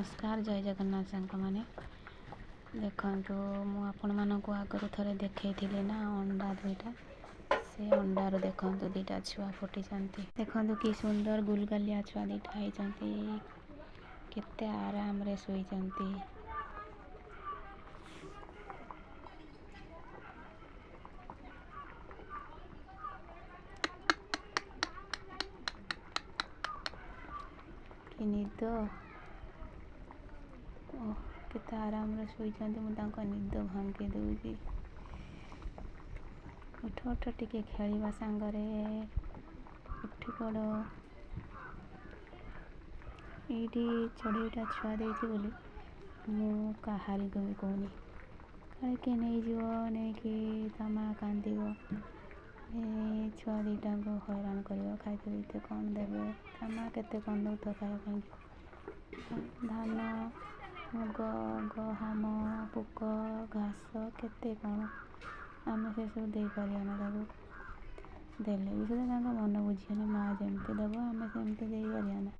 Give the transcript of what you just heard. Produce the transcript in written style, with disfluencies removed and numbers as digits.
नमस्कार जय जगन्नाथ सांग मैंने देखु मु आपको आगु थे देखी ना अंडा दुईटा से अंडार देखु दीटा छुआ फुटी देखु कि सुंदर गुलगालिया छुआ दीटा होती केते आराम रे शोइचंती। कि निद केते आराम रे शोइचंती मुझे निद भांगी दूची। उठ उठ टिके खेलिबा सांगरे उठी पड़ ये चढ़ईटा छुआ देती बोली मु कहारी को भी कहूनी काले किए नहीं जीव नहीं कि ता माँ कांद छुआ दीटा को हैरान कर खाई कौन देवे ता माँ केते कौन दौ खाया धान मुग गहम पुक घास केते कौन आम से सब दे पारियाना देले भी सुधा मन बुझे माँ जमती देव आम सेमती दे पारियाना।